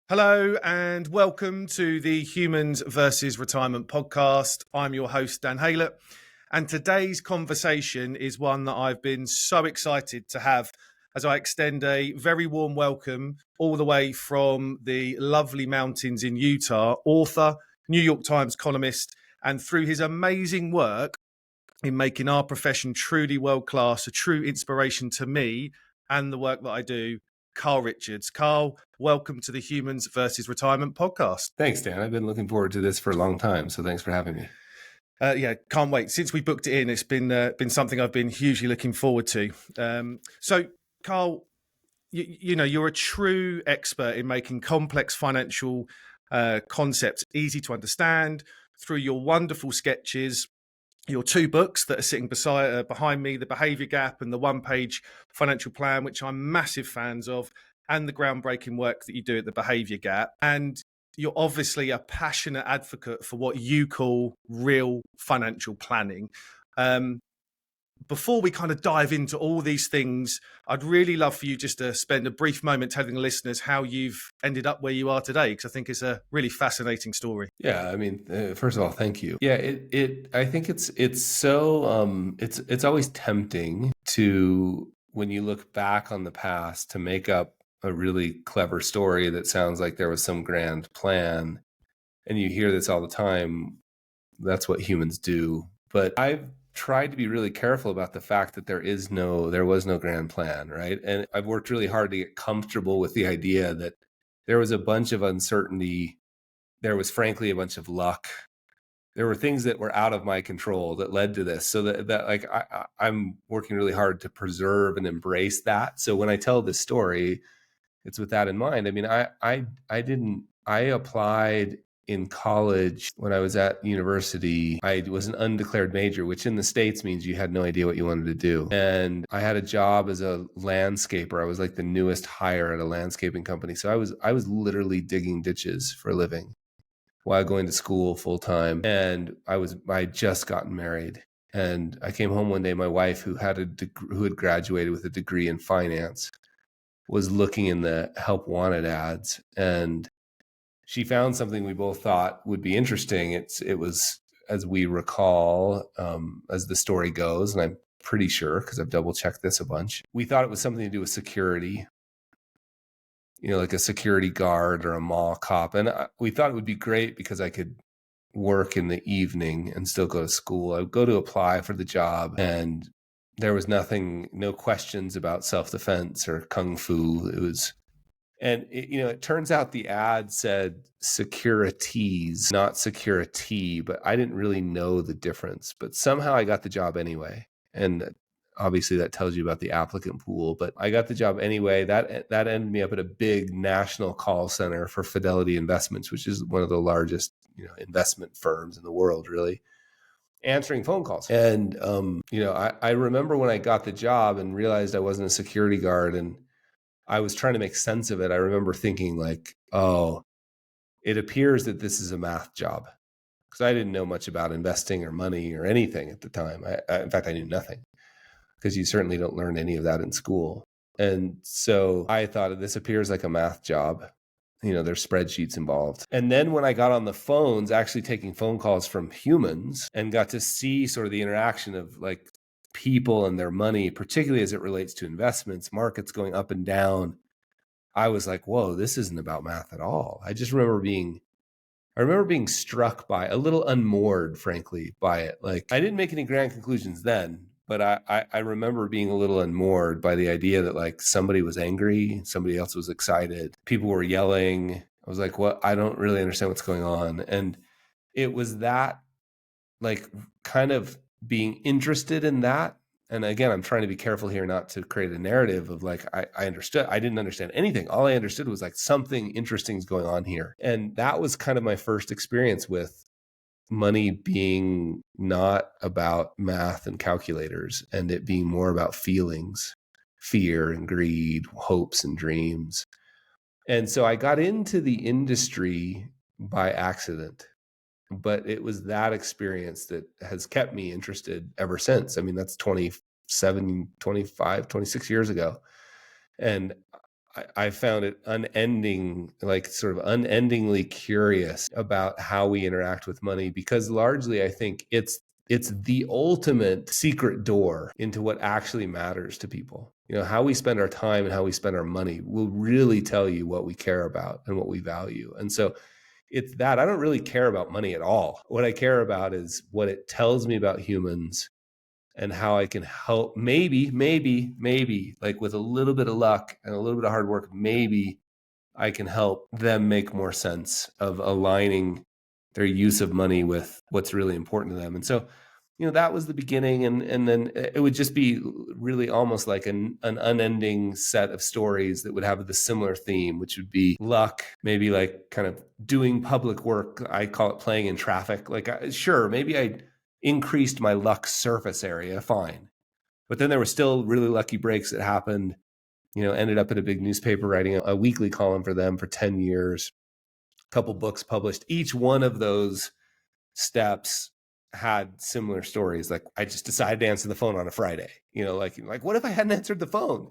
Hello and welcome to the Humans versus Retirement podcast. I'm your host, Dan Haylett, and today's conversation is one that I've been so excited to have as I extend a very warm welcome all the way from the lovely mountains in Utah, author, New York Times columnist, and through his amazing work in making our profession truly world-class, a true inspiration to me and the work that I do, Carl Richards. Carl, welcome to the Humans versus Retirement podcast. Thanks, Dan. I've been looking forward to this for a long time, so thanks for having me. Yeah, can't wait. Since we booked it in, it's been something I've been hugely looking forward to. So, Carl, you're a true expert in making complex financial concepts easy to understand through your wonderful sketches, your two books that are sitting behind me, The Behavior Gap and the one-page financial plan, which I'm massive fans of, and the groundbreaking work that you do at The Behavior Gap. And you're obviously a passionate advocate for what you call real financial planning. Before we kind of dive into all these things, I'd really love for you just to spend a brief moment telling the listeners how you've ended up where you are today, because I think it's a really fascinating story. Yeah, I mean, first of all, thank you. Yeah, I think it's so it's always tempting to, when you look back on the past, to make up a really clever story that sounds like there was some grand plan, and you hear this all the time. That's what humans do. But I've tried to be really careful about the fact that there was no grand plan, right? And I've worked really hard to get comfortable with the idea that there was a bunch of uncertainty. There was frankly a bunch of luck. There were things that were out of my control that led to this. So that like I'm working really hard to preserve and embrace that. So when I tell this story, it's with that in mind. I mean, I applied in college. When I was at university, I was an undeclared major, which in the States means you had no idea what you wanted to do. And I had a job as a landscaper. I was like the newest hire at a landscaping company. So I was literally digging ditches for a living while going to school full time. And I had just gotten married. And I came home one day, my wife, who had graduated with a degree in finance, was looking in the help wanted ads, and she found something we both thought would be interesting. It was, as we recall, as the story goes, and I'm pretty sure because I've double checked this a bunch, we thought it was something to do with security, like a security guard or a mall cop. And we thought it would be great because I could work in the evening and still go to school. I would go to apply for the job, and there was no questions about self-defense or kung fu. It turns out the ad said securities, not security, but I didn't really know the difference. But somehow I got the job anyway. And obviously that tells you about the applicant pool, but I got the job anyway. That ended me up at a big national call center for Fidelity Investments, which is one of the largest, investment firms in the world, really, answering phone calls. And, I remember when I got the job and realized I wasn't a security guard and I was trying to make sense of it. I remember thinking like, oh, it appears that this is a math job, because I didn't know much about investing or money or anything at the time. In fact, I knew nothing, because you certainly don't learn any of that in school. And so I thought, this appears like a math job. There's spreadsheets involved. And then when I got on the phones, actually taking phone calls from humans, and got to see sort of the interaction of like people and their money, particularly as it relates to investments, markets going up and down, I was like, whoa, this isn't about math at all. I remember being struck by, a little unmoored, frankly, by it. Like, I didn't make any grand conclusions then, but I remember being a little unmoored by the idea that like somebody was angry, somebody else was excited, people were yelling. I was like, what? I don't really understand what's going on. And it was that, like, kind of being interested in that. And again, I'm trying to be careful here not to create a narrative of like, I understood. I didn't understand anything. All I understood was like something interesting is going on here. And that was kind of my first experience with money being not about math and calculators, and it being more about feelings, fear and greed, hopes and dreams. And so I got into the industry by accident. But it was that experience that has kept me interested ever since. I mean, that's 27, 25, 26 years ago. And I found it unending, like sort of unendingly curious about how we interact with money, because largely I think it's the ultimate secret door into what actually matters to people. You know, how we spend our time and how we spend our money will really tell you what we care about and what we value. And so it's that I don't really care about money at all. What I care about is what it tells me about humans and how I can help. Maybe like with a little bit of luck and a little bit of hard work, maybe I can help them make more sense of aligning their use of money with what's really important to them. And so, you know, that was the beginning. And then it would just be really almost like an unending set of stories that would have the similar theme, which would be luck, maybe like kind of doing public work. I call it playing in traffic. Like, sure, maybe I increased my luck surface area, fine. But then there were still really lucky breaks that happened. You know, ended up at a big newspaper writing a weekly column for them for 10 years, a couple books published. Each one of those steps had similar stories. Like, I just decided to answer the phone on a Friday. You know, like what if I hadn't answered the phone?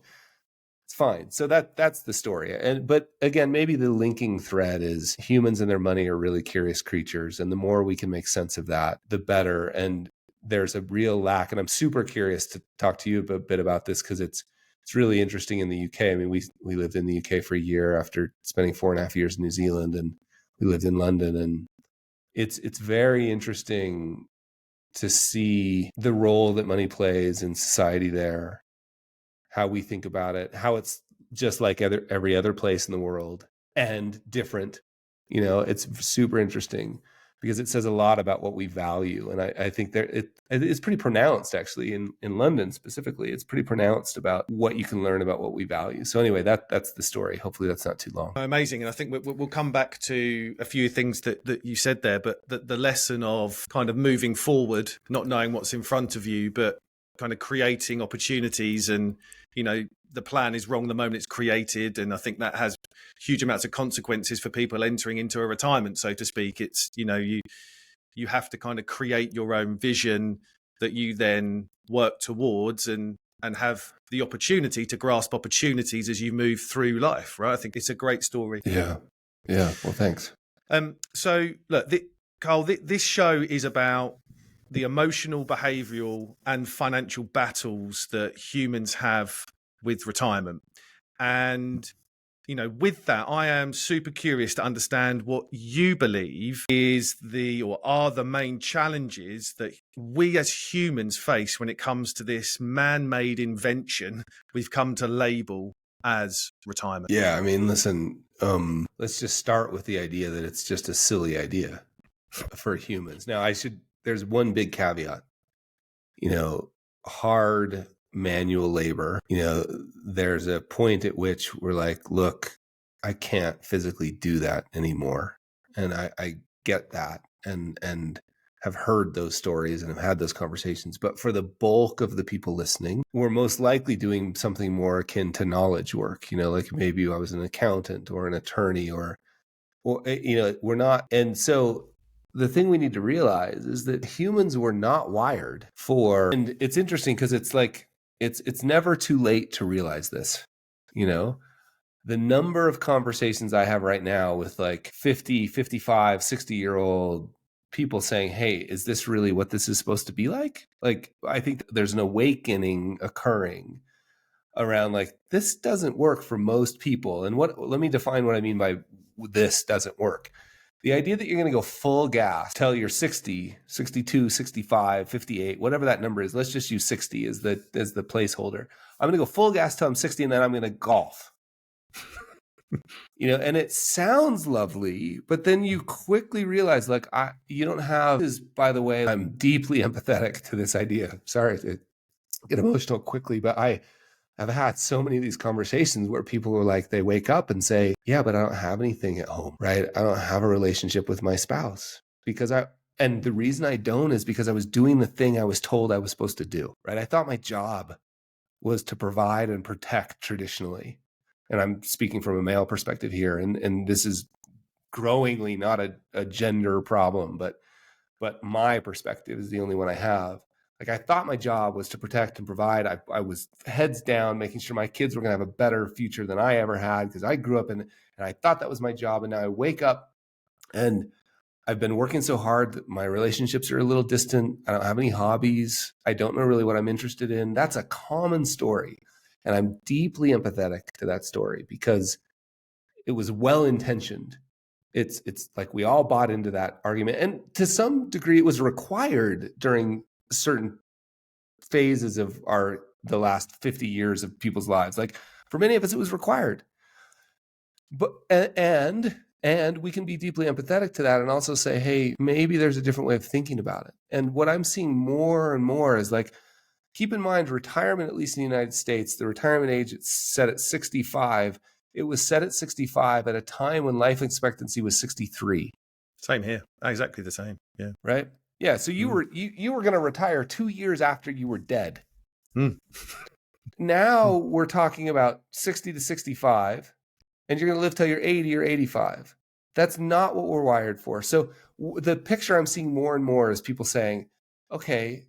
It's fine. So that's the story. But again, maybe the linking thread is humans and their money are really curious creatures, and the more we can make sense of that, the better. And there's a real lack, and I'm super curious to talk to you a bit about this, because it's really interesting in the UK. I mean, we lived in the UK for a year after spending 4.5 years in New Zealand, and we lived in London, and it's very interesting to see the role that money plays in society there, how we think about it, how it's just like every other place in the world and different. You know, it's super interesting because it says a lot about what we value. And I think it's pretty pronounced, actually, in London specifically. It's pretty pronounced about what you can learn about what we value. So anyway, that's the story. Hopefully that's not too long. Amazing. And I think we'll come back to a few things that you said there, but the lesson of kind of moving forward, not knowing what's in front of you, but kind of creating opportunities. And, you know, the plan is wrong the moment it's created. And I think that has huge amounts of consequences for people entering into a retirement, so to speak. It's, you know, you have to kind of create your own vision that you then work towards and have the opportunity to grasp opportunities as you move through life, right? I think it's a great story. Yeah. Well, thanks. So look, Carl, this show is about the emotional, behavioral and financial battles that humans have with retirement. And, you know, with that, I am super curious to understand what you believe are the main challenges that we as humans face when it comes to this man-made invention we've come to label as retirement. Yeah, I mean, listen, let's just start with the idea that it's just a silly idea for humans. Now, there's one big caveat. You know, hard manual labor, you know, there's a point at which we're like, look, I can't physically do that anymore. And I get that and have heard those stories and have had those conversations. But for the bulk of the people listening, we're most likely doing something more akin to knowledge work, you know, like maybe I was an accountant or an attorney or you know, we're not. And so the thing we need to realize is that humans were not wired for, and it's interesting because it's like, it's never too late to realize this. You know, the number of conversations I have right now with like 50, 55, 60-year-old people saying, hey, is this really what this is supposed to be like? Like, I think there's an awakening occurring around like, this doesn't work for most people. And let me define what I mean by this doesn't work. The idea that you're going to go full gas till you're 60, 62, 65, 58, whatever that number is. Let's just use 60 as the placeholder. I'm going to go full gas till I'm 60 and then I'm going to golf. You know, and it sounds lovely, but then you quickly realize like, you don't have this, by the way, I'm deeply empathetic to this idea. Sorry to get emotional quickly, but I've had so many of these conversations where people are like, they wake up and say, yeah, but I don't have anything at home, right? I don't have a relationship with my spouse and the reason I don't is because I was doing the thing I was told I was supposed to do, right? I thought my job was to provide and protect traditionally. And I'm speaking from a male perspective here. And this is growingly not a gender problem, but my perspective is the only one I have. Like, I thought my job was to protect and provide. I was heads down, making sure my kids were going to have a better future than I ever had, because I grew up in, and I thought that was my job. And now I wake up and I've been working so hard that my relationships are a little distant. I don't have any hobbies. I don't know really what I'm interested in. That's a common story. And I'm deeply empathetic to that story because it was well-intentioned. It's like we all bought into that argument. And to some degree, it was required during certain phases of the last 50 years of people's lives. Like, for many of us, it was required. But and we can be deeply empathetic to that and also say, hey, maybe there's a different way of thinking about it. And what I'm seeing more and more is, like, keep in mind, retirement, at least in the United States, the retirement age is set at 65. It was set at 65 at a time when life expectancy was 63. Same here. Exactly the same. Yeah. Right? Yeah. So you were going to retire 2 years after you were dead. Now we're talking about 60 to 65, and you're going to live till you're 80 or 85. That's not what we're wired for. So the picture I'm seeing more and more is people saying, okay,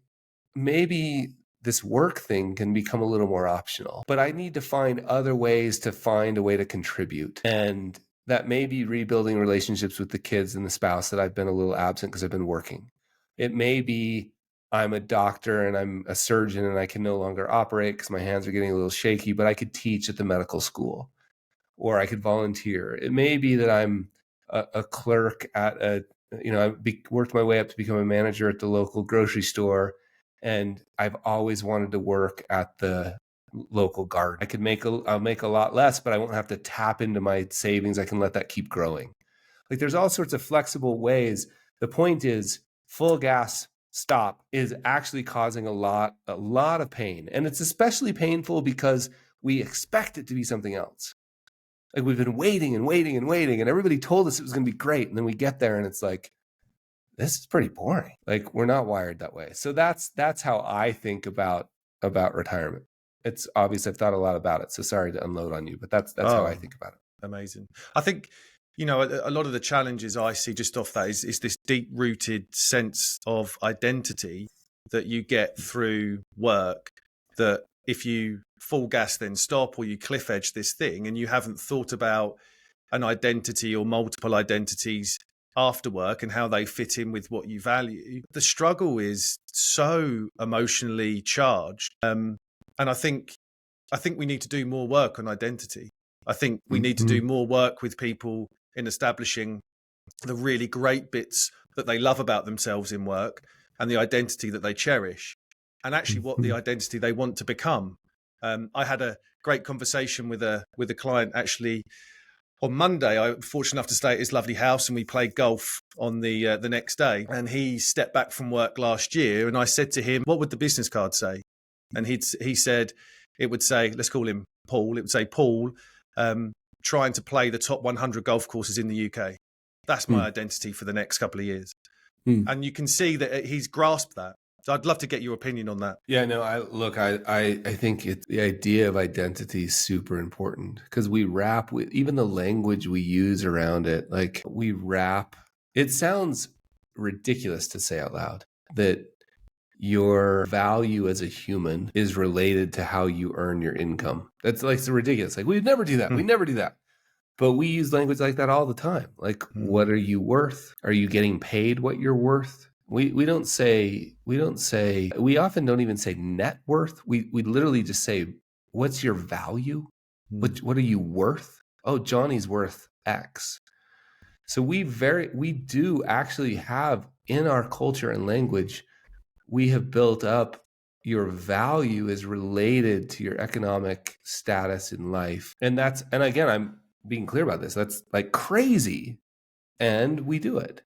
maybe this work thing can become a little more optional, but I need to find other ways to find a way to contribute. And that may be rebuilding relationships with the kids and the spouse that I've been a little absent because I've been working. It may be I'm a doctor and I'm a surgeon and I can no longer operate because my hands are getting a little shaky, but I could teach at the medical school, or I could volunteer. It may be that I'm a clerk at I worked my way up to become a manager at the local grocery store, and I've always wanted to work at the local garden. I'll make a lot less, but I won't have to tap into my savings. I can let that keep growing. Like, there's all sorts of flexible ways. The point is, full gas stop is actually causing a lot of pain. And it's especially painful because we expect it to be something else. Like, we've been waiting and waiting and waiting, and everybody told us it was going to be great. And then we get there and it's like, this is pretty boring. Like, we're not wired that way. So that's how I think about retirement. It's obvious I've thought a lot about it, so sorry to unload on you, but that's how I think about it. Amazing. I think, a lot of the challenges I see just off that is this deep-rooted sense of identity that you get through work, that if you full gas then stop, or you cliff edge this thing and you haven't thought about an identity or multiple identities after work and how they fit in with what you value, the struggle is so emotionally charged. And I think we need to do more work on identity. I think we need to do more work with people in establishing the really great bits that they love about themselves in work, and the identity that they cherish, and actually what the identity they want to become. I had a great conversation with a client actually on Monday. I was fortunate enough to stay at his lovely house, and we played golf on the next day. And he stepped back from work last year, and I said to him, "What would the business card say?" And he said it would say, let's call him Paul. It would say, Paul, trying to play the top 100 golf courses in the UK. That's my identity for the next couple of years. And you can see that he's grasped that. So I'd love to get your opinion on that. Yeah, no, I think the idea of identity is super important, because we wrap with even the language we use around it. Like, it sounds ridiculous to say out loud that your value as a human is related to how you earn your income. That's like, so ridiculous. Like, we'd never do that. We never do that. But we use language like that all the time. Like, what are you worth? Are you getting paid what you're worth? We often don't even say net worth. We literally just say, what's your value? What are you worth? Oh, Johnny's worth X. So we do actually have, in our culture and language, we have built up, your value is related to your economic status in life. And again, I'm being clear about this. That's like crazy. And we do it.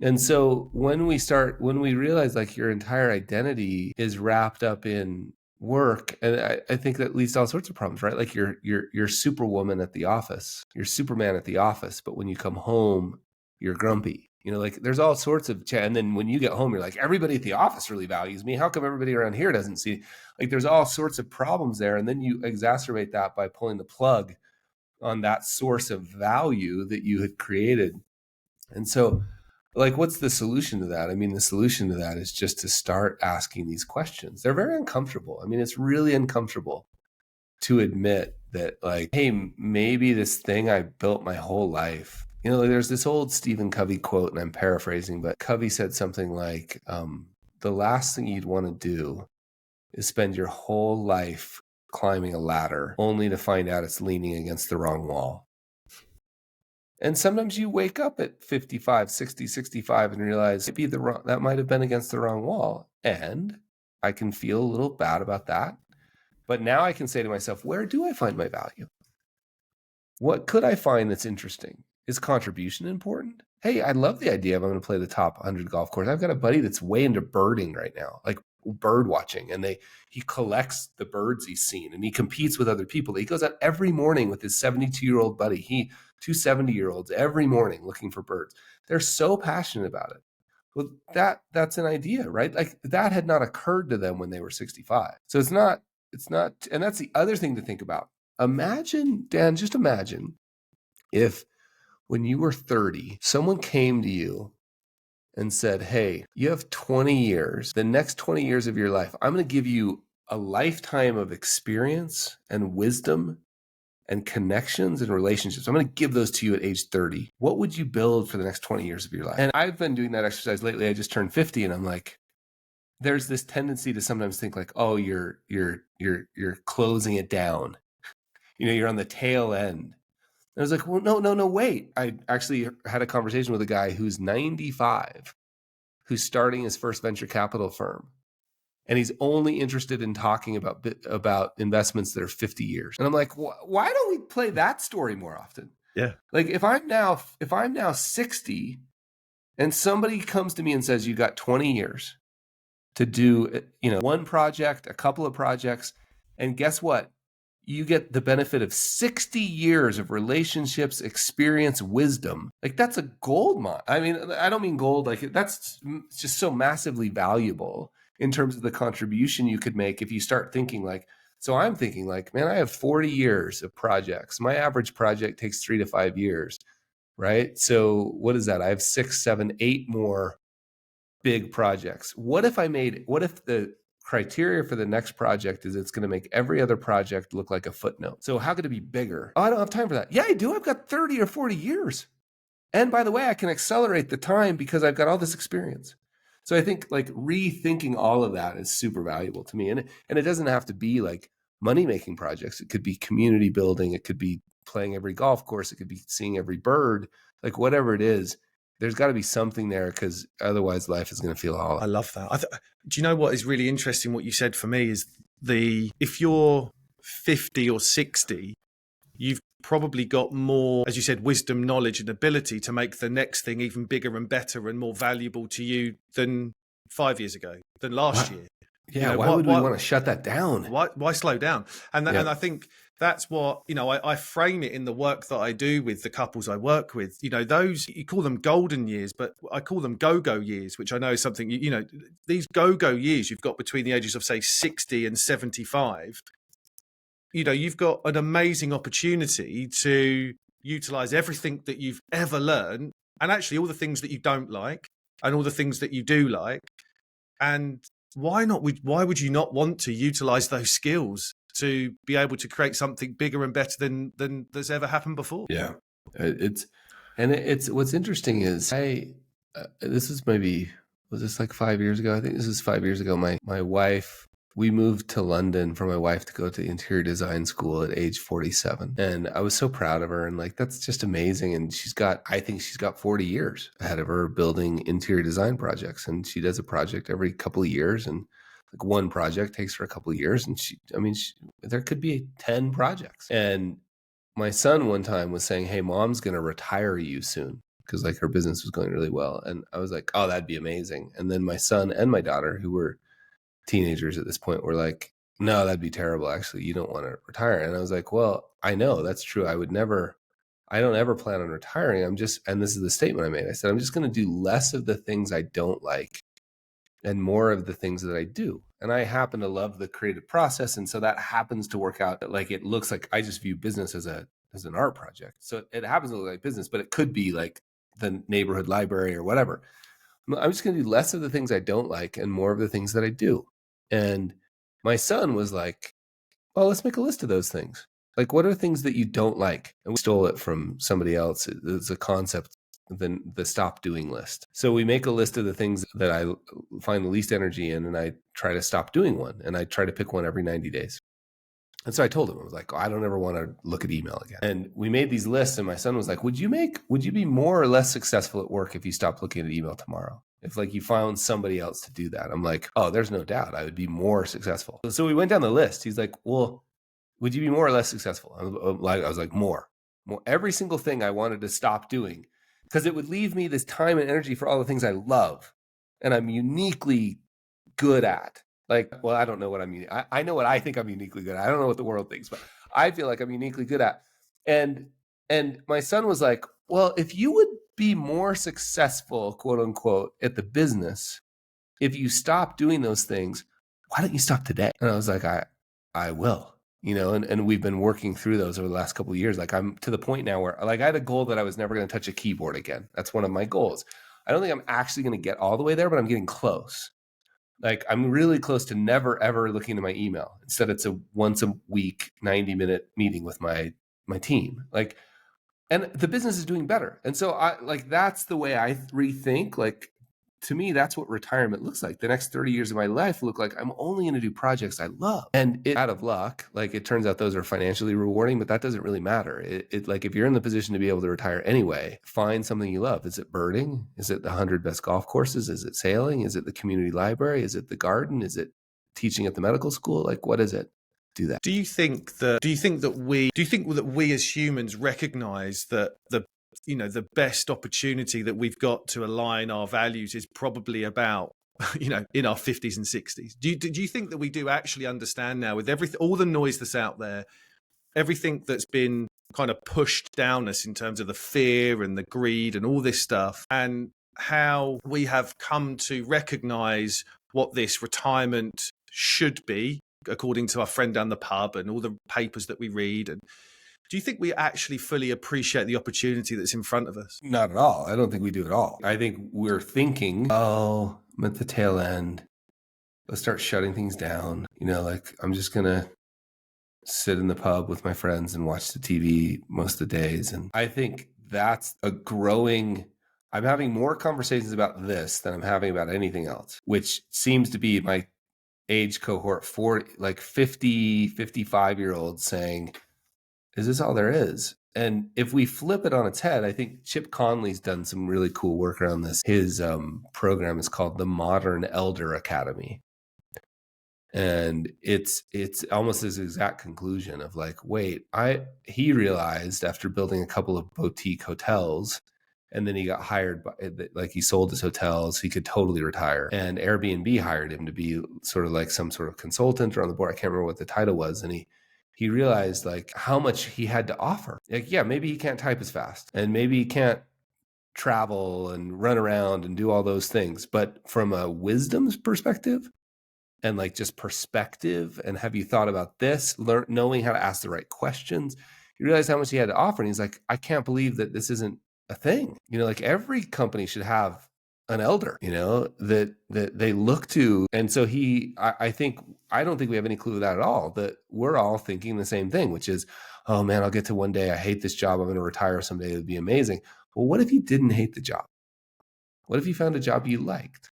And so when we realize, like, your entire identity is wrapped up in work, and I think that leads to all sorts of problems, right? Like, you're Superwoman at the office, you're Superman at the office, but when you come home, you're grumpy. Like, there's all sorts of and then when you get home, you're like, everybody at the office really values me. How come everybody around here doesn't see? Like, there's all sorts of problems there. And then you exacerbate that by pulling the plug on that source of value that you had created. And so Like, what's the solution to that? I mean, the solution to that is just to start asking these questions. They're very uncomfortable. I mean, it's really uncomfortable to admit that, like, hey, maybe this thing I built my whole life. You know, there's this old Stephen Covey quote, and I'm paraphrasing, but Covey said something like, the last thing you'd want to do is spend your whole life climbing a ladder only to find out it's leaning against the wrong wall. And sometimes you wake up at 55, 60, 65 and realize maybe that might have been against the wrong wall. And I can feel a little bad about that. But now I can say to myself, where do I find my value? What could I find that's interesting? Is contribution important? Hey, I love the idea of I'm going to play the top 100 golf course. I've got a buddy that's way into birding right now, like bird watching, and he collects the birds he's seen, and he competes with other people. He goes out every morning with his 72-year-old buddy. Two 70-year-olds every morning looking for birds. They're so passionate about it. Well, that's an idea, right? Like, that had not occurred to them when they were 65. So it's not, and that's the other thing to think about. Imagine, Dan, just imagine if when you were 30, someone came to you and said, hey, you have 20 years, the next 20 years of your life, I'm going to give you a lifetime of experience and wisdom and connections and relationships. I'm going to give those to you at age 30. What would you build for the next 20 years of your life? And I've been doing that exercise lately. I just turned 50 and I'm like, there's this tendency to sometimes think like, oh, you're closing it down. You know, you're on the tail end. And I was like, well, no, wait. I actually had a conversation with a guy who's 95, who's starting his first venture capital firm. And he's only interested in talking about investments that are 50 years. And I'm like, why don't we play that story more often? Yeah. Like, if I'm now 60 and somebody comes to me and says, you got 20 years to do, you know, one project, a couple of projects, and guess what? You get the benefit of 60 years of relationships, experience, wisdom. Like, that's a gold mine. I mean, I don't mean gold, like that's just so massively valuable in terms of the contribution you could make if you start thinking like, so I'm thinking like, man, I have 40 years of projects. My average project takes 3 to 5 years, right? So what is that? I have 6, 7, 8 more big projects. What if the criteria for the next project is it's going to make every other project look like a footnote? So how could it be bigger? Oh, I don't have time for that. Yeah, I do. I've got 30 or 40 years. And by the way, I can accelerate the time because I've got all this experience. So I think like rethinking all of that is super valuable to me. And it doesn't have to be like money-making projects. It could be community building. It could be playing every golf course. It could be seeing every bird, like whatever it is. There's got to be something there because otherwise life is going to feel hollow. I love that. Do you know what is really interesting? What you said for me is if you're 50 or 60, you've probably got more, as you said, wisdom, knowledge, and ability to make the next thing even bigger and better and more valuable to you than 5 years ago, than last year. Yeah, you know, why would we want to shut that down? Why slow down? And I think that's what, you know, I frame it in the work that I do with the couples I work with. You know, those, you call them golden years, but I call them go-go years, which I know is something, you know, these go-go years you've got between the ages of, say, 60 and 75. You know, you've got an amazing opportunity to utilize everything that you've ever learned, and actually all the things that you don't like and all the things that you do like. And why would you not want to utilize those skills to be able to create something bigger and better than that's ever happened before? Yeah. It's what's interesting is this is was this like 5 years ago? I think this is 5 years ago. My wife, we moved to London for my wife to go to interior design school at age 47. And I was so proud of her. And like, that's just amazing. And I think she's got 40 years ahead of her building interior design projects. And she does a project every couple of years. And like one project takes her a couple of years. And there could be 10 projects. And my son one time was saying, hey, mom's going to retire you soon, because like her business was going really well. And I was like, oh, that'd be amazing. And then my son and my daughter, who were teenagers at this point, were like, no, that'd be terrible. Actually, you don't want to retire. And I was like, well, I know that's true. I don't ever plan on retiring. And this is the statement I made. I said, I'm just going to do less of the things I don't like and more of the things that I do. And I happen to love the creative process. And so that happens to work out. Like, it looks like I just view business as an art project. So it happens to look like business, but it could be like the neighborhood library or whatever. I'm just going to do less of the things I don't like and more of the things that I do. And my son was like, well, let's make a list of those things. Like, what are things that you don't like? And we stole it from somebody else. It's a concept, the stop doing list. So we make a list of the things that I find the least energy in, and I try to stop doing one. And I try to pick one every 90 days. And so I told him, I was like, oh, I don't ever want to look at email again. And we made these lists, and my son was like, would you be more or less successful at work if you stopped looking at email tomorrow? If like you found somebody else to do that? I'm like, oh, there's no doubt I would be more successful. So we went down the list. He's like, well, would you be more or less successful? I was like, more. Every single thing I wanted to stop doing, because it would leave me this time and energy for all the things I love and I'm uniquely good at. Like, well, I don't know what I know what I think I'm uniquely good at. I don't know what the world thinks, but I feel like I'm uniquely good at. And my son was like, well, if you would be more successful, quote unquote, at the business, if you stop doing those things, why don't you stop today? And I was like, I will, and we've been working through those over the last couple of years. Like, I'm to the point now where like I had a goal that I was never going to touch a keyboard again. That's one of my goals. I don't think I'm actually going to get all the way there, but I'm getting close. Like, I'm really close to never, ever looking at my email. Instead, it's a once a week, 90-minute meeting with my team. Like, and the business is doing better. And so that's the way I rethink. Like, to me, that's what retirement looks like. The next 30 years of my life look like I'm only going to do projects I love. And out of luck, like, it turns out those are financially rewarding, but that doesn't really matter. It like, if you're in the position to be able to retire anyway, find something you love. Is it birding? Is it the 100 best golf courses? Is it sailing? Is it the community library? Is it the garden? Is it teaching at the medical school? Like, what is it? Do that. Do you think that we as humans recognize that the best opportunity that we've got to align our values is probably about in our 50s and 60s? Do you think that we do actually understand now, with all the noise that's out there, everything that's been kind of pushed down us in terms of the fear and the greed and all this stuff, and how we have come to recognize what this retirement should be according to our friend down the pub and all the papers that we read? And do you think we actually fully appreciate the opportunity that's in front of us? Not at all. I don't think we do at all. I think we're thinking, oh, I'm at the tail end. Let's start shutting things down. Like, I'm just going to sit in the pub with my friends and watch the TV most of the days. And I think that's I'm having more conversations about this than I'm having about anything else, which seems to be my age cohort, 40, like 50, 55-year-olds saying, is this all there is? And if we flip it on its head, I think Chip Conley's done some really cool work around this. His program is called the Modern Elder Academy. And it's almost his exact conclusion of like, wait, he realized after building a couple of boutique hotels, and then he got hired like, he sold his hotels, he could totally retire. And Airbnb hired him to be sort of like some sort of consultant or on the board. I can't remember what the title was. And he realized like how much he had to offer. Like, yeah, maybe he can't type as fast, and maybe he can't travel and run around and do all those things. But from a wisdom's perspective, and like just perspective, and have you thought about this, knowing how to ask the right questions, he realized how much he had to offer. And he's like, I can't believe that this isn't a thing. Like, every company should have an elder, that they look to. And so I don't think we have any clue of that at all, that we're all thinking the same thing, which is, oh man, I'll get to one day. I hate this job. I'm going to retire someday. It would be amazing. Well, what if you didn't hate the job? What if you found a job you liked?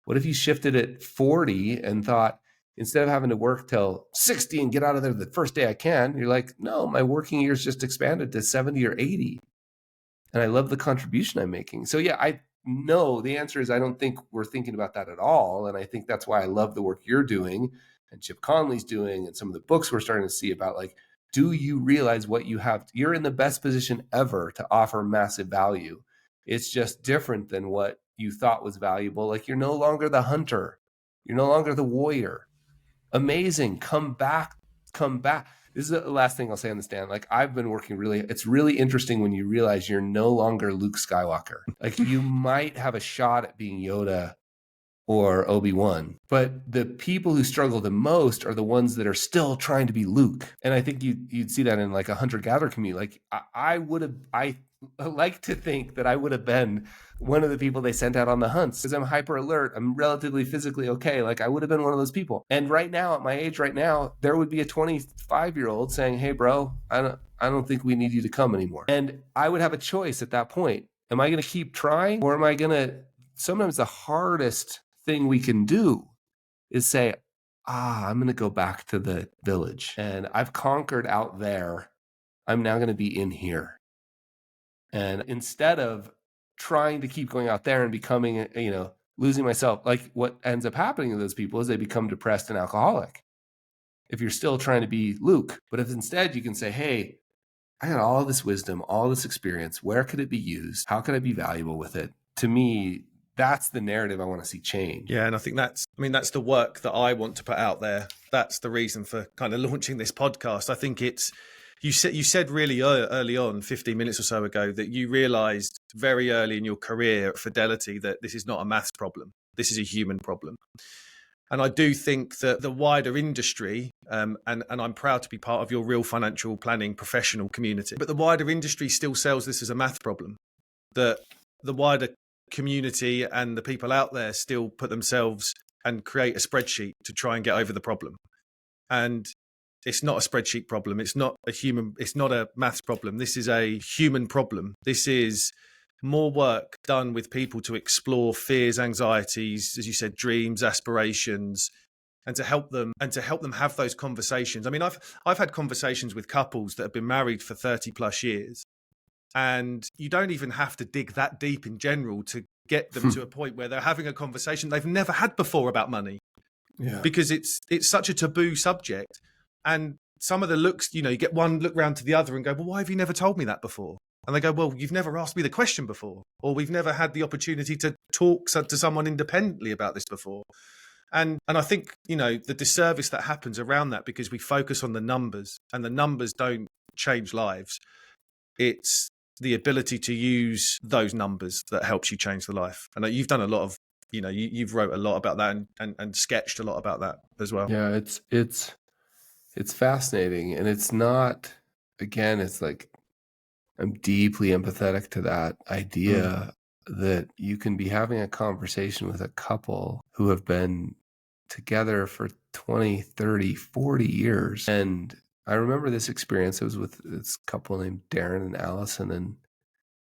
What if you shifted at 40 and thought, instead of having to work till 60 and get out of there the first day I can, you're like, no, my working years just expanded to 70 or 80. And I love the contribution I'm making. So yeah, no, the answer is I don't think we're thinking about that at all. And I think that's why I love the work you're doing and Chip Conley's doing and some of the books we're starting to see about, like, do you realize what you have? You're in the best position ever to offer massive value. It's just different than what you thought was valuable. Like, you're no longer the hunter. You're no longer the warrior. Amazing. Come back. This is the last thing I'll say on this, Dan. Like, I've been working it's really interesting when you realize you're no longer Luke Skywalker. Like, you might have a shot at being Yoda or Obi-Wan. But the people who struggle the most are the ones that are still trying to be Luke. And I think you'd see that in like a hunter-gatherer community. Like I like to think that I would have been one of the people they sent out on the hunts because I'm hyper alert. I'm relatively physically okay. Like I would have been one of those people. And right now, at my age right now, there would be a 25-year-old saying, "Hey, bro, I don't think we need you to come anymore." And I would have a choice at that point. Am I going to keep trying, or am I going to? Sometimes the hardest thing we can do is say, I'm going to go back to the village and I've conquered out there. I'm now going to be in here. And instead of trying to keep going out there and becoming, losing myself, like what ends up happening to those people is they become depressed and alcoholic. If you're still trying to be Luke, but if instead you can say, hey, I got all this wisdom, all this experience, where could it be used? How could I be valuable with it? To me, that's the narrative I want to see change. Yeah, and I think that's the work that I want to put out there. That's the reason for kind of launching this podcast. I think it's, you said really early on, 15 minutes or so ago, that you realized very early in your career at Fidelity that this is not a maths problem. This is a human problem. And I do think that the wider industry, and I'm proud to be part of your real financial planning professional community, but the wider industry still sells this as a math problem. The wider community and the people out there still put themselves and create a spreadsheet to try and get over the problem. And it's not a spreadsheet problem. It's not a maths problem. This is a human problem. This is more work done with people to explore fears, anxieties, as you said, dreams, aspirations, and to help them have those conversations. I mean, I've had conversations with couples that have been married for 30 plus years, and you don't even have to dig that deep in general to get them to a point where they're having a conversation they've never had before about money. Yeah. Because it's such a taboo subject. And some of the looks, you get one look round to the other and go, well, why have you never told me that before? And they go, well, you've never asked me the question before, or we've never had the opportunity to talk to someone independently about this before. And I think, the disservice that happens around that, because we focus on the numbers, and the numbers don't change lives. It's the ability to use those numbers that helps you change the life. And you've done a lot of, you've wrote a lot about that and sketched a lot about that as well. Yeah, it's fascinating. And it's not, again, it's like, I'm deeply empathetic to that idea that you can be having a conversation with a couple who have been together for 20, 30, 40 years. And I remember this experience. It was with this couple named Darren and Allison, and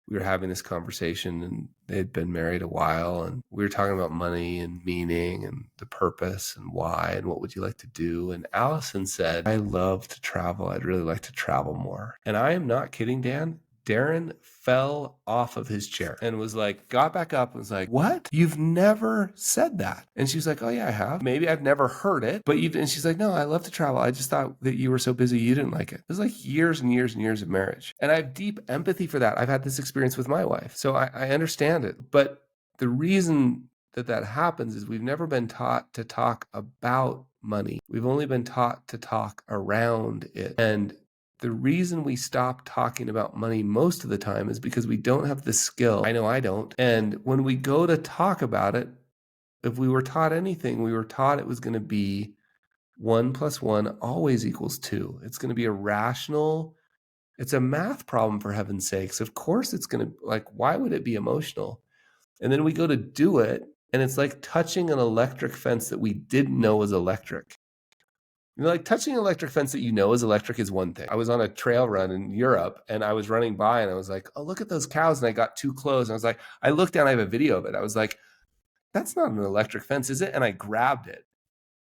we were having this conversation, and they had been married a while, and we were talking about money and meaning and the purpose and why and what would you like to do. And Allison said, I love to travel. I'd really like to travel more. And I am not kidding, Dan. Darren fell off of his chair and was like, got back up and was like, what? You've never said that. And she was like, oh yeah, I have. Maybe I've never heard it, but and she's like, no, I love to travel. I just thought that you were so busy, you didn't like it. It was like years and years and years of marriage. And I have deep empathy for that. I've had this experience with my wife, so I understand it. But the reason that happens is we've never been taught to talk about money. We've only been taught to talk around it. And the reason we stop talking about money most of the time is because we don't have the skill. I know I don't. And when we go to talk about it, if we were taught anything, we were taught it was going to be 1 + 1 always equals 2. It's going to be a rational, it's a math problem, for heaven's sakes. Of course it's going to, why would it be emotional? And then we go to do it, and it's like touching an electric fence that we didn't know was electric. Touching an electric fence that is electric is one thing. I was on a trail run in Europe, and I was running by, and I was like, oh, look at those cows. And I got too close. And I was like, I looked down, I have a video of it. I was like, that's not an electric fence, is it? And I grabbed it,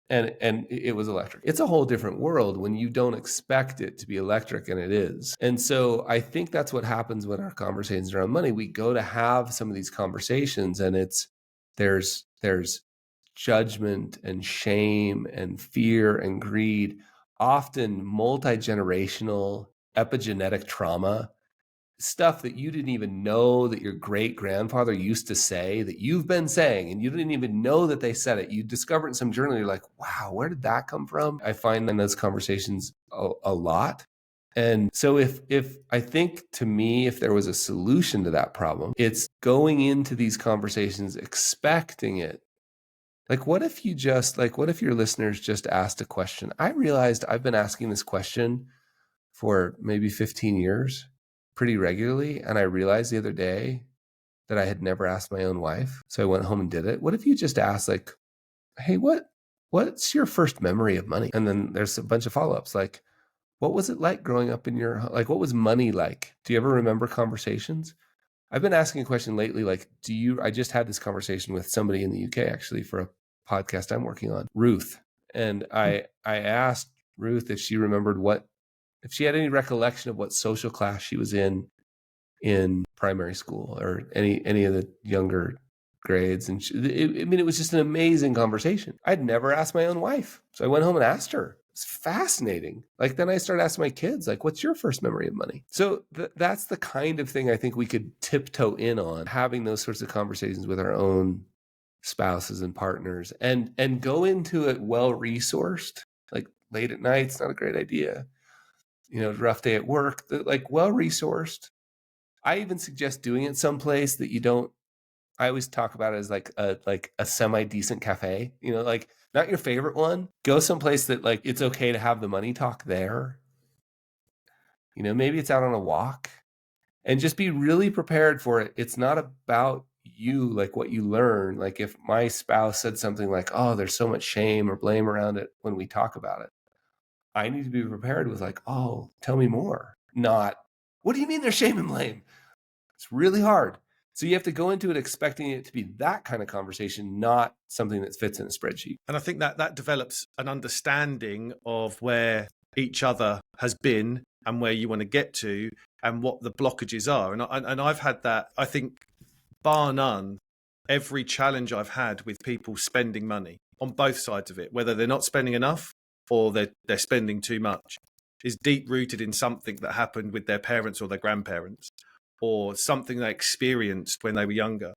and it was electric. It's a whole different world when you don't expect it to be electric, and it is. And so I think that's what happens when our conversations around money. We go to have some of these conversations, and there's judgment and shame and fear and greed, often multi-generational epigenetic trauma, stuff that you didn't even know that your great-grandfather used to say, that you've been saying, and you didn't even know that they said it. You discover it in some journal, you're like, wow, where did that come from? I find in those conversations a lot. And so if I think, to me, if there was a solution to that problem, it's going into these conversations expecting it Like, what if your listeners just asked a question? I realized I've been asking this question for maybe 15 years pretty regularly. And I realized the other day that I had never asked my own wife. So I went home and did it. What if you just asked, like, hey, what's your first memory of money? And then there's a bunch of follow-ups like, what was it like growing up in your, like, what was money like? Do you ever remember conversations? I've been asking a question lately, like, I just had this conversation with somebody in the UK actually for a podcast I'm working on, Ruth. And I asked Ruth if she remembered if she had any recollection of what social class she was in primary school or any of the younger grades. And it was just an amazing conversation. I'd never asked my own wife. So I went home and asked her. It's fascinating. Like, then I started asking my kids, like, what's your first memory of money? So that's the kind of thing I think we could tiptoe in on, having those sorts of conversations with our own spouses and partners, and go into it well-resourced. Like, late at night, it's not a great idea. Rough day at work, like, well-resourced. I even suggest doing it someplace that you don't. I always talk about it as like a semi-decent cafe, like, not your favorite one. Go someplace that, like, it's okay to have the money talk there. Maybe it's out on a walk, and just be really prepared for it. It's not about you, like what you learn. Like, if my spouse said something like, oh, there's so much shame or blame around it when we talk about it, I need to be prepared with, like, oh, tell me more. Not, what do you mean there's shame and blame? It's really hard. So you have to go into it expecting it to be that kind of conversation, not something that fits in a spreadsheet. And I think that develops an understanding of where each other has been and where you want to get to and what the blockages are. And I've had that, I think, bar none, every challenge I've had with people spending money on both sides of it, whether they're not spending enough or they're spending too much, is deep rooted in something that happened with their parents or their grandparents, or something they experienced when they were younger.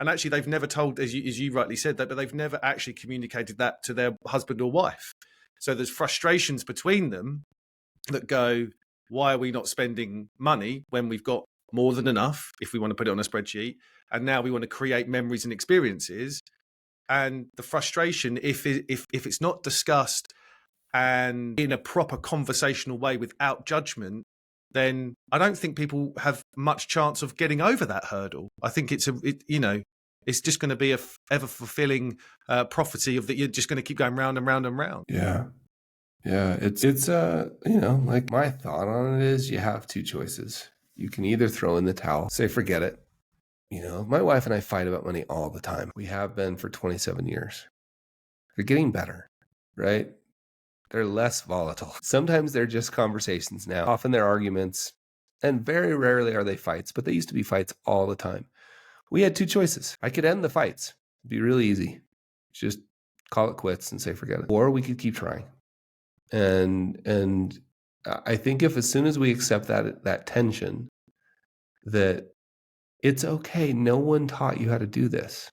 And actually, they've never told, as you rightly said, that, but they've never actually communicated that to their husband or wife. So there's frustrations between them that go, why are we not spending money when we've got more than enough, if we want to put it on a spreadsheet, and now we want to create memories and experiences? And the frustration, if it's not discussed and in a proper conversational way without judgment, then I don't think people have much chance of getting over that hurdle. I think it's just going to be a ever fulfilling prophecy of that you're just going to keep going round and round and round. Yeah. It's like, my thought on it is, you have two choices. You can either throw in the towel, say, forget it. My wife and I fight about money all the time. We have been for 27 years. They're getting better, right? They're less volatile. Sometimes they're just conversations now. Often they're arguments, and very rarely are they fights, but they used to be fights all the time. We had two choices. I could end the fights. It'd be really easy. Just call it quits and say, forget it. Or we could keep trying. And I think if, as soon as we accept that tension, that it's okay, no one taught you how to do this.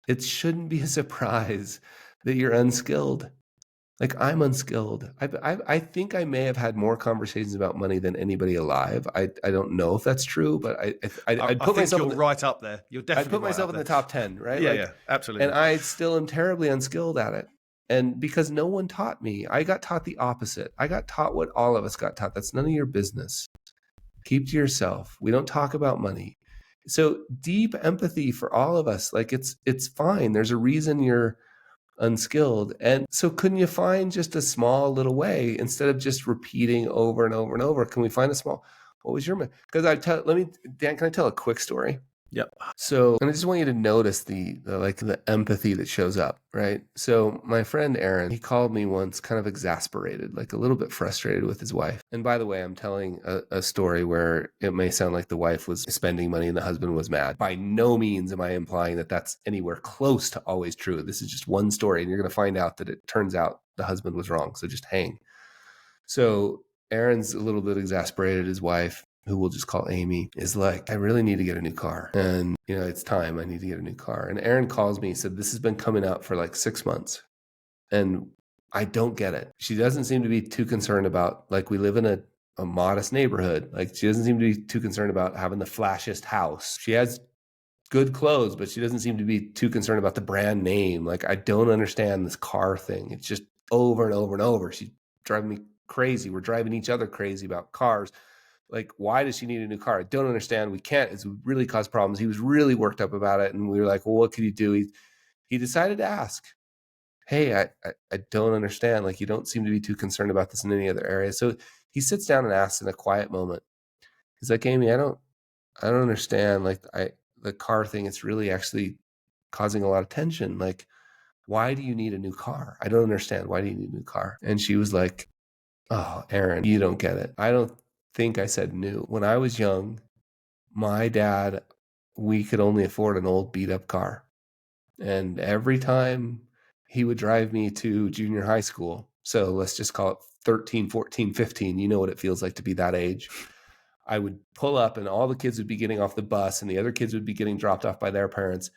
It shouldn't be a surprise that you're unskilled. Like, I'm unskilled. I think I may have had more conversations about money than anybody alive. I don't know if that's true, but I'd put myself. You're right up there. You're definitely. I'd put myself in the top 10, right? Yeah, absolutely. And I still am terribly unskilled at it. And because no one taught me, I got taught the opposite. I got taught what all of us got taught. That's none of your business. Keep to yourself. We don't talk about money. So deep empathy for all of us. Like, it's fine. There's a reason you're unskilled. And so couldn't you find just a small little way, instead of just repeating over and over and over? Can we find a small, what was your, because Dan, can I tell a quick story? Yep. So, and I just want you to notice the empathy that shows up, right? So my friend Aaron, he called me once kind of exasperated, like a little bit frustrated with his wife. And by the way, I'm telling a story where it may sound like the wife was spending money and the husband was mad. By no means am I implying that that's anywhere close to always true. This is just one story, and you're going to find out that it turns out the husband was wrong. So just hang. So Aaron's a little bit exasperated. His wife, who we'll just call Amy, is like, I really need to get a new car. And, it's time. I need to get a new car. And Aaron calls me and said, this has been coming up for like 6 months. And I don't get it. She doesn't seem to be too concerned about, like, we live in a modest neighborhood. Like, she doesn't seem to be too concerned about having the flashiest house. She has good clothes, but she doesn't seem to be too concerned about the brand name. Like, I don't understand this car thing. It's just over and over and over. She's driving me crazy. We're driving each other crazy about cars. Like, why does she need a new car? I don't understand. We can't. It's really caused problems. He was really worked up about it. And we were like, well, what could you do? He decided to ask, hey, I don't understand. Like, you don't seem to be too concerned about this in any other area. So he sits down and asks in a quiet moment. He's like, Amy, I don't understand. Like, the car thing, it's really actually causing a lot of tension. Like, why do you need a new car? I don't understand. Why do you need a new car? And she was like, oh, Aaron, you don't get it. I don't think I said new. When I was young, my dad, we could only afford an old beat up car. And every time he would drive me to junior high school, so let's just call it 13, 14, 15, you know what it feels like to be that age. I would pull up and all the kids would be getting off the bus and the other kids would be getting dropped off by their parents,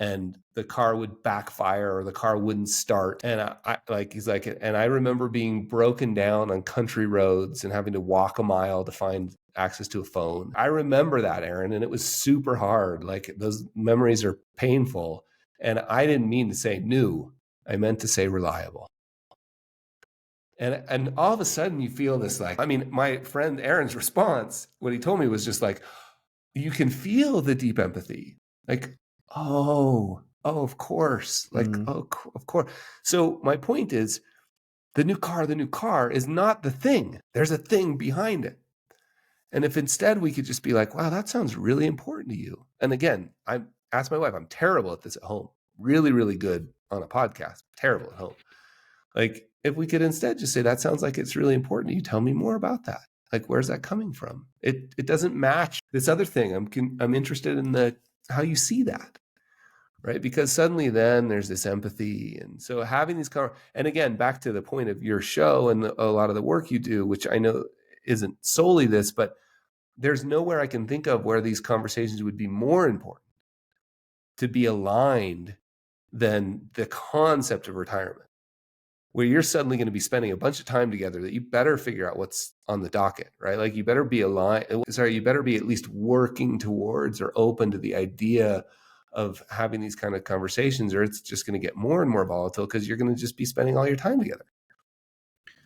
and the car would backfire or the car wouldn't start. And I like, he's like, and I remember being broken down on country roads and having to walk a mile to find access to a phone. I remember that, Aaron, and it was super hard. Like, those memories are painful. And I didn't mean to say new. I meant to say reliable. And all of a sudden you feel this, like, I mean, my friend Aaron's response, what he told me was just like, you can feel the deep empathy. Like, oh, of course. Like, oh, of course. So my point is, the new car is not the thing. There's a thing behind it. And if instead we could just be like, wow, that sounds really important to you. And again, I asked my wife, I'm terrible at this at home. Really, really good on a podcast. Terrible at home. Like, if we could instead just say, that sounds like it's really important to you. Tell me more about that. Like, where's that coming from? It doesn't match this other thing. I'm interested in how you see that, right? Because suddenly then there's this empathy. And so having these and again, back to the point of your show and a lot of the work you do, which I know isn't solely this, but there's nowhere I can think of where these conversations would be more important to be aligned than the concept of retirement, where you're suddenly going to be spending a bunch of time together that you better figure out what's on the docket, right? Like, you better be you better be at least working towards or open to the idea of having these kind of conversations, or it's just going to get more and more volatile because you're going to just be spending all your time together.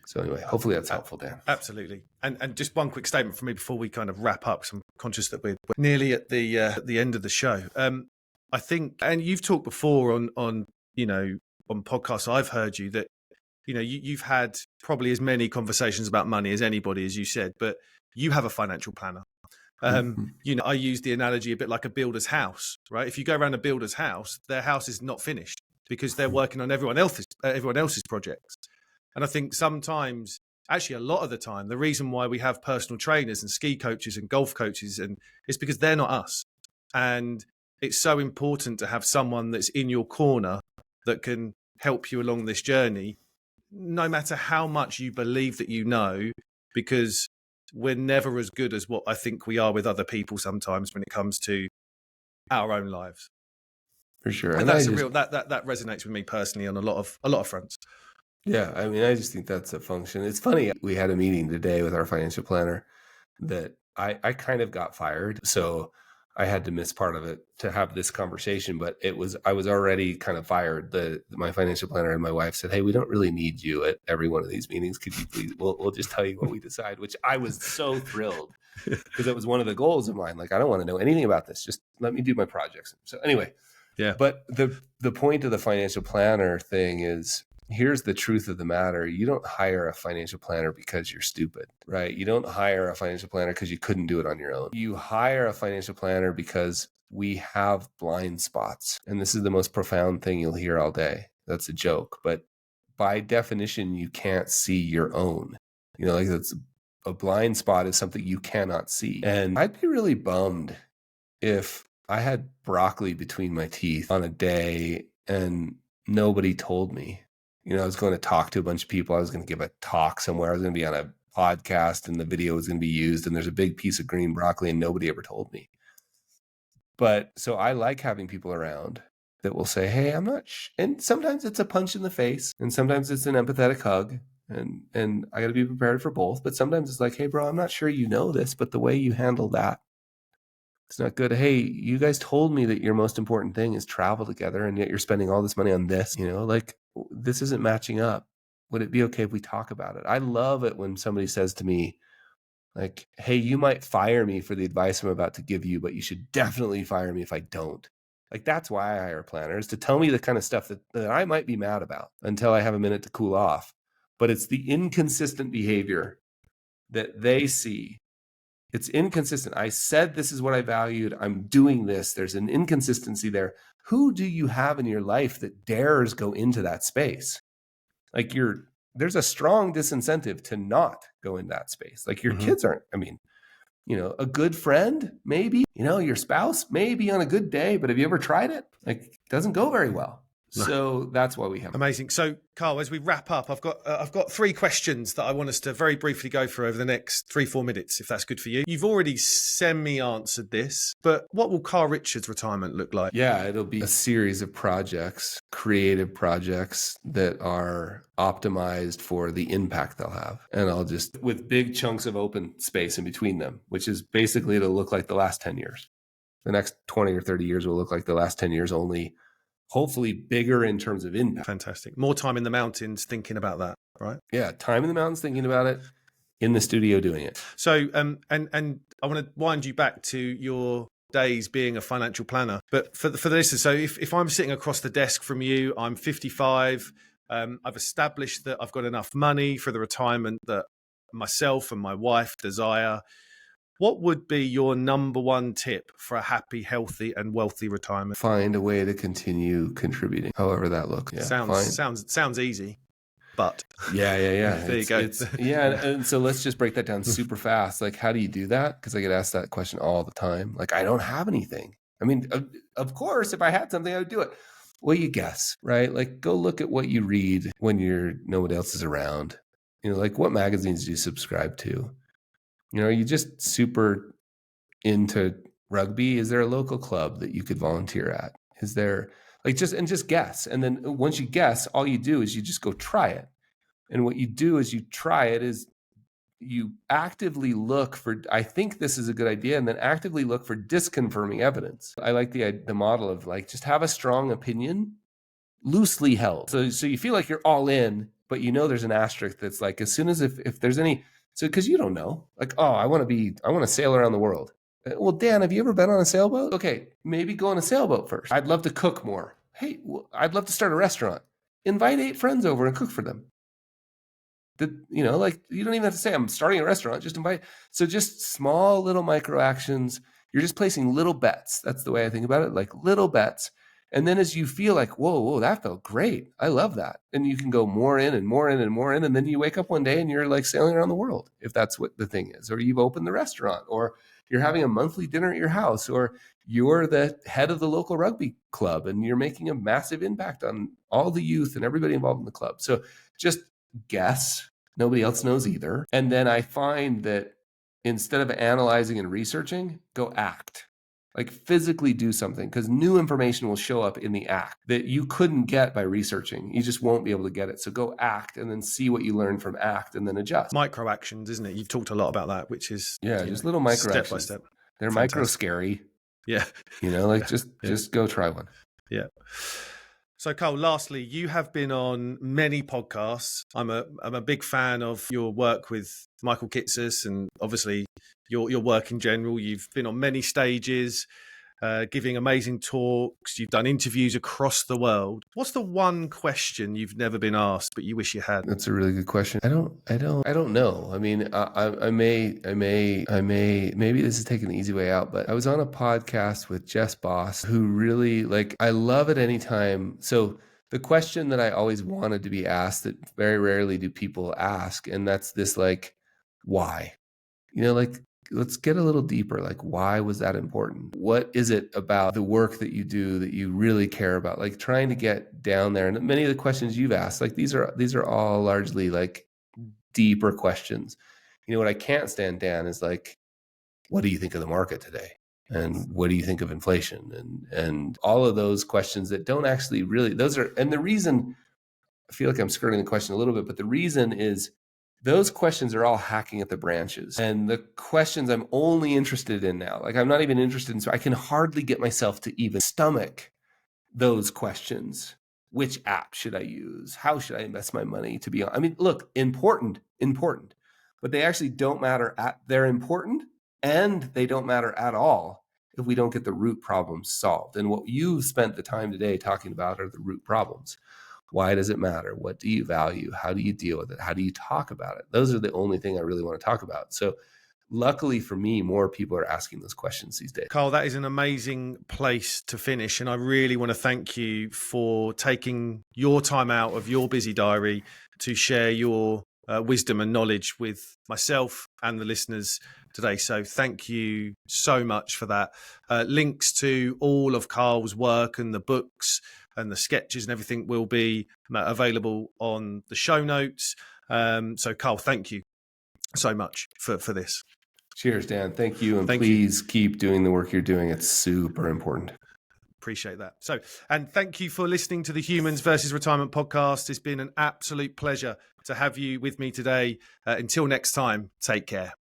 So anyway, hopefully that's helpful, Dan. Absolutely. And just one quick statement from me before we kind of wrap up, because I'm conscious that we're nearly at the end of the show. I think, and you've talked before on on podcasts I've heard you, that you've had probably as many conversations about money as anybody, as you said, but you have a financial planner. I use the analogy a bit like a builder's house, right? If you go around a builder's house, their house is not finished because they're working on everyone else's projects. And I think sometimes, actually a lot of the time, the reason why we have personal trainers and ski coaches and golf coaches is because they're not us. And it's so important to have someone that's in your corner that can help you along this journey, no matter how much you believe that you know, because we're never as good as what I think we are with other people sometimes when it comes to our own lives. For sure. And that's that resonates with me personally on a lot of fronts. Yeah, I mean, I just think that's a function. It's funny, we had a meeting today with our financial planner that I kind of got fired. So I had to miss part of it to have this conversation, but I was already kind of fired. My financial planner and my wife said, hey, we don't really need you at every one of these meetings. Could you please, we'll just tell you what we decide, which I was so thrilled because that was one of the goals of mine. Like, I don't want to know anything about this. Just let me do my projects. So anyway, yeah. But the point of the financial planner thing is, here's the truth of the matter. You don't hire a financial planner because you're stupid, right? You don't hire a financial planner because you couldn't do it on your own. You hire a financial planner because we have blind spots. And this is the most profound thing you'll hear all day. That's a joke. But by definition, you can't see your own. Like, that's a blind spot is something you cannot see. And I'd be really bummed if I had broccoli between my teeth on a day and nobody told me. I was going to talk to a bunch of people. I was going to give a talk somewhere. I was going to be on a podcast and the video was going to be used. And there's a big piece of green broccoli and nobody ever told me. But so I like having people around that will say, hey, I'm not and sometimes it's a punch in the face and sometimes it's an empathetic hug. And I got to be prepared for both. But sometimes it's like, hey, bro, I'm not sure you know this, but the way you handle that It's not good. Hey, you guys told me that your most important thing is travel together, and yet you're spending all this money on this, like this isn't matching up. Would it be okay if we talk about it? I love it when somebody says to me, like, hey, you might fire me for the advice I'm about to give you, but you should definitely fire me if I don't. Like, that's why I hire planners, to tell me the kind of stuff that I might be mad about until I have a minute to cool off. But it's the inconsistent behavior that they see. It's inconsistent. I said this is what I valued. I'm doing this. There's an inconsistency there. Who do you have in your life that dares go into that space? Like, there's a strong disincentive to not go in that space. Like, your kids aren't, a good friend, maybe, your spouse, maybe on a good day, but have you ever tried it? Like, it doesn't go very well. No. So that's why we have. Amazing. So, Carl, as we wrap up, I've got 3 questions that I want us to very briefly go through over the next 3-4 minutes, if that's good for you. You've already semi-answered this, but what will Carl Richards' retirement look like? Yeah, it'll be a series of projects, creative projects that are optimized for the impact they'll have. And I'll just, with big chunks of open space in between them, which is basically, it'll look like the last 10 years. The next 20 or 30 years will look like the last 10 years, only hopefully bigger in terms of impact. Fantastic. More time in the mountains thinking about that, right? Yeah, time in the mountains thinking about it, in the studio doing it. So, and I want to wind you back to your days being a financial planner. But for the listeners, so if I'm sitting across the desk from you, I'm 55, I've established that I've got enough money for the retirement that myself and my wife desire. What would be your number one tip for a happy, healthy, and wealthy retirement? Find a way to continue contributing, however that looks. Yeah, sounds easy, but yeah. There you go. And so let's just break that down super fast. Like, how do you do that? Because I get asked that question all the time. Like, I don't have anything. I mean, of course, if I had something, I would do it. Well, you guess, right? Like, go look at what you read when nobody else is around. Like, what magazines do you subscribe to? Are you just super into rugby? Is there a local club that you could volunteer at? Is there just guess. And then once you guess, all you do is you just go try it. And what you do is you try it is you actively look for, I think this is a good idea, and then actively look for disconfirming evidence. I like the model of, like, just have a strong opinion, loosely held. So you feel like you're all in, but there's an asterisk that's like, as soon as if there's any, so because you don't know, like, oh, I want to sail around the world. Well, Dan, have you ever been on a sailboat? Okay, maybe go on a sailboat first. I'd love to cook more. Hey, I'd love to start a restaurant. Invite 8 friends over and cook for them. You don't even have to say, I'm starting a restaurant, just invite. So just small little micro actions. You're just placing little bets. That's the way I think about it, like little bets. And then as you feel like, whoa, that felt great. I love that. And you can go more in and more in and more in. And then you wake up one day and you're like sailing around the world, if that's what the thing is. Or you've opened the restaurant, or you're having a monthly dinner at your house, or you're the head of the local rugby club and you're making a massive impact on all the youth and everybody involved in the club. So just guess. Nobody else knows either. And then I find that instead of analyzing and researching, go act. Like, physically do something, because new information will show up in the act that you couldn't get by researching. You just won't be able to get it. So go act, and then see what you learn from act, and then adjust. Micro actions, isn't it? You've talked a lot about that, which is just little micro step actions. by step. They're micro scary. Yeah. Just go try one. Yeah. So, Carl, lastly, you have been on many podcasts. I'm a big fan of your work with Michael Kitces, and obviously your work in general. You've been on many stages, giving amazing talks. You've done interviews across the world. What's the one question you've never been asked but you wish you had? That's a really good question. I don't know. I mean, maybe this is taking the easy way out, but I was on a podcast with Jess Boss, who really, like, I love it anytime. So the question that I always wanted to be asked that very rarely do people ask, and that's this, like, why? Let's get a little deeper. Like, why was that important? What is it about the work that you do that you really care about? Like, trying to get down there. And many of the questions you've asked, like, these are all largely, like, deeper questions. What I can't stand, Dan, is like, what do you think of the market today? And what do you think of inflation? And all of those questions that don't actually really, and the reason, I feel like I'm skirting the question a little bit, but the reason is those questions are all hacking at the branches. And the questions I'm only interested in now, like I'm not even interested in, so I can hardly get myself to even stomach those questions. Which app should I use? How should I invest my money to be on? I mean, look, important, but they actually don't matter they're important and they don't matter at all if we don't get the root problems solved. And what you've spent the time today talking about are the root problems. Why does it matter? What do you value? How do you deal with it? How do you talk about it? Those are the only thing I really want to talk about. So luckily for me, more people are asking those questions these days. Carl, that is an amazing place to finish. And I really want to thank you for taking your time out of your busy diary to share your wisdom and knowledge with myself and the listeners today. So thank you so much for that. Links to all of Carl's work and the books and the sketches and everything will be available on the show notes. So Carl, thank you so much for this. Cheers, Dan. Thank you. And please keep doing the work you're doing. It's super important. Appreciate that. So, and thank you for listening to the Humans versus Retirement podcast. It's been an absolute pleasure to have you with me today. Until next time, take care.